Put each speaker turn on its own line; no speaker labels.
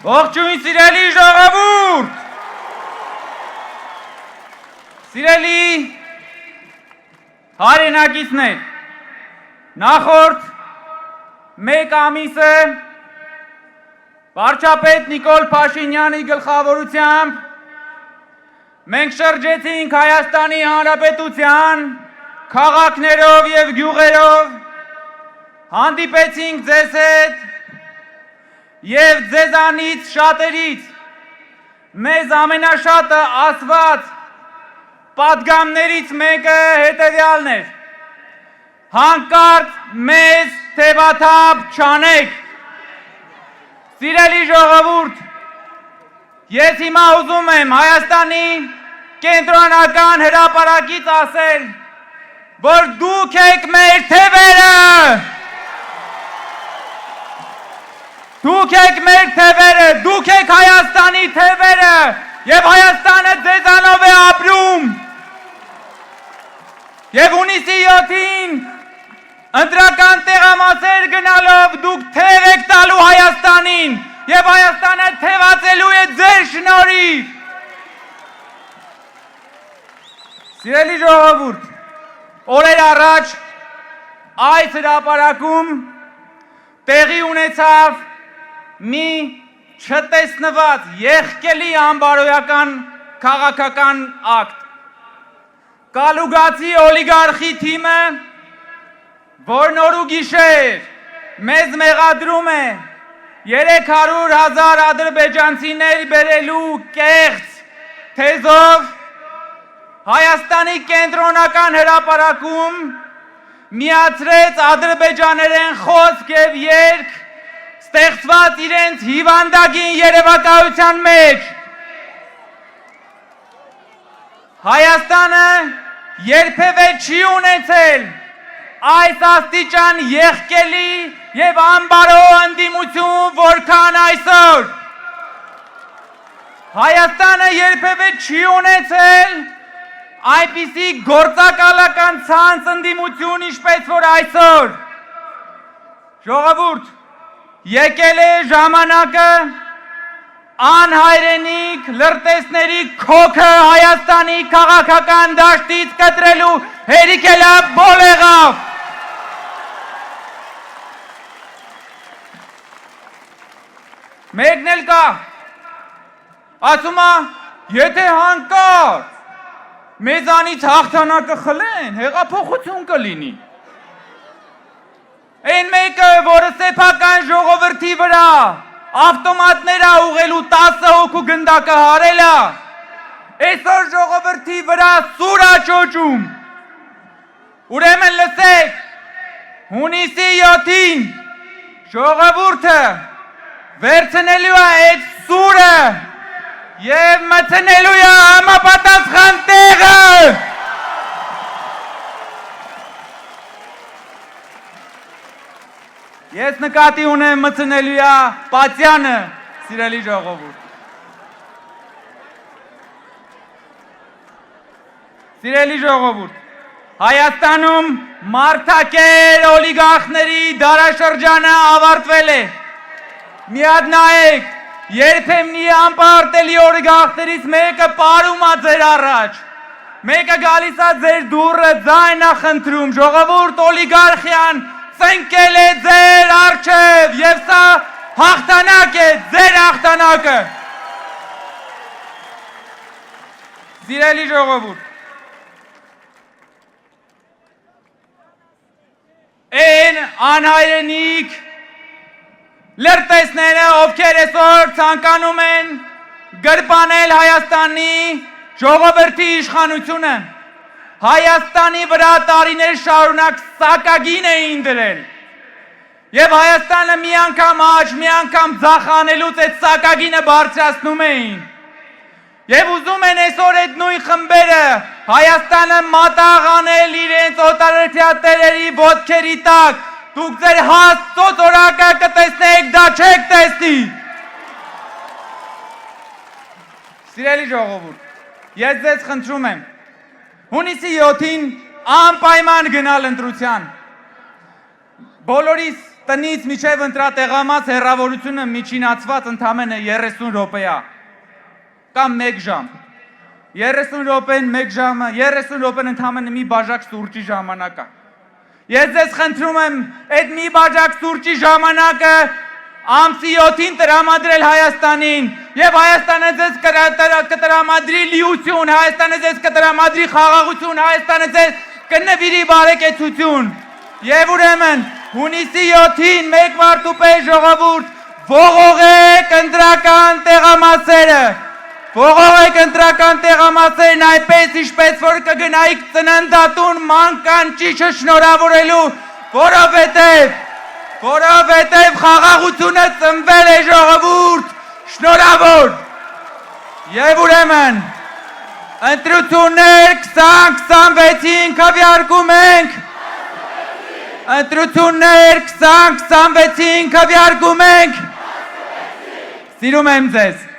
Ողջույն սիրելի ժողովուրդ, սիրելի հայրենակիցներ, նախորդ մեկ ամիսը վարչապետ Նիկոլ Փաշինյանի գլխավորությամբ մենք շրջեցինք Հայաստանի Հանրապետության քաղաքներով և գյուղերով, հանդիպեցինք ձեզ հետ և ձեզանից շատերից մեզ ամենաշատը ասված պատգամներից մեկը հետևյալն էր. հանկարծ մեզ թևաթափ չանեք։ Սիրելի ժողովուրդ, ես հիմա ուզում եմ Հայաստանի կենտրոնական հրապարակից ասել, որ դուք եք մեր թևերը։ Դուք եք մեր թևերը, դուք եք Հայաստանի թևերը, և Հայաստանը ձեզանով է ապրում։ Եվ հունիսի 7-ին ընտրական տեղամասեր գնալով դուք թև եք տալու Հայաստանին, և Հայաստանը թևածելու է ձեր շնորհիվ։ Սիրելի ժողովուրդ, օրեր առաջ այս հրապարակում տեղի ունեցավ մի չտեսնված եղկելի անբարոյական քաղաքական ակտ։ Կալուգացի օլիգարխի թիմը, որն օր ու գիշեր մեզ մեղադրում է 300,000 ադրբեջանցիներ բերելու կեղծ թեզով, Հայաստանի կենտրոնական հրապարակում միացրեց ադրբեջաներեն խոսք և երգ ստեղծված իրենց հիվանդագին երևակայության մեջ։ Հայաստանը երբևէ չի ունեցել այս աստիճան եղկելի և անբարո ընդդիմություն, որքան այսօր։ Հայաստանը երբևէ չի ունեցել այնպիսի գործակալական ցանց ընդդիմություն, ինչպես որ այսօր։ Ժողովուրդ, եկել է ժամանակը անհայրենիք լրտեսների քոքը Հայաստանի քաղաքական դաշտից կտրելու հերիքելա բոլեղավ։ Մեկն էլ կա, ասում է, եթե հանկարծ մեզանից հաղթանակը խլեն, հեղափոխություն կլինի։ Այն մեկը, որը սեփական ժողովրդի վրա ավտոմատներ ա ուղղելու 10 հոգու գնդակը հարել ա, այսօր ժողովրդի վրա սուր ա ճոճում։ Ուրեմն լսեք, հունիսի 7-ին ժողովուրդը վերցնելու է այդ սուրը և մտցնելու է համապատասխան տեղը։ Ես նկատի ունեմ մտցնելու է Պատյանը, սիրելի ժողովուրդ։ Սիրելի ժողովուրդ, Հայաստանում մարդակեր օլիգարխների դարաշրջանը ավարտվել է։ Միად նայեք, երբեմնի անպարտելի օլիգարխներից մեկը պարում ա ձեր առաջ, մեկը գալիս ա ձեր դուռը ձայն ա խնդրում, ժողովուրդ, օլիգարխիան ծնկել է ձեր առջև և սա հաղթանակ է, ձեր հաղթանակը։ Սիրելի ժողովուրդ, այն անհայրենիք լրտեսները, ովքեր այսօր ցանկանում են գրպանել Հայաստանի ժողովրդի իշխանությունը, Հայաստանի վրա տարիներ շարունակ սակագին էին դրել և Հայաստանը մի անգամ աճ, մի անգամ ձախ անելուց այդ սակագինը բարձրացնում էին և ուզում են այսօր այդ նույն խմբերը Հայաստանը մատաղ անել իրենց օտարերկրյա տերերի ոտքերի տակ։ Դուք ձեր Աստծո ծորակը կտեսնեք, դա չեք տեսնի։ Սիրելի ժողովուրդ, ես ձեզ խնդրում եմ, հունիսի 7-ին անպայման գնալ ընտրության։ Բոլորիս տնից միջև ընտրատեղամաս հեռավորությունը միջինացված ընդամենը 30 րոպեա կամ 1 ժամ։ 30 րոպեն 1 ժամը, 30 րոպեն ընդամենը մի բաժակ սուրճի ժամանակ է։ Ես ձեզ խնդրում եմ այդ մի բաժակ սուրճի ժամանակը ամսի 7-ին տրամադրել Հայաստանին եւ Հայաստանը ձեզ կտրամադրի լիություն, Հայաստանը ձեզ կտրամադրի խաղաղություն, Հայաստանը ձեզ կնվիրի բարեկեցություն։ Եվ ուրեմն հունիսի 7-ին մեկ մարդու պես ժողովուրդ ողողեք ընտրական տեղամասերը։ Ողողեք ընտրական տեղամասերն այնպես ինչպես որ կգնայիք ծննդատուն մանկան ճիճը շնորհավորելու, որովհետև խաղաղությունը ծնվել է ժողովուրդ, շնորհավոր։ Եվ ուրեմն ընտրություններ 2026-ին քվեարկում ենք։ Ընտրություններ 2026-ին քվեարկում ենք։ Սիրում եմ ձեզ։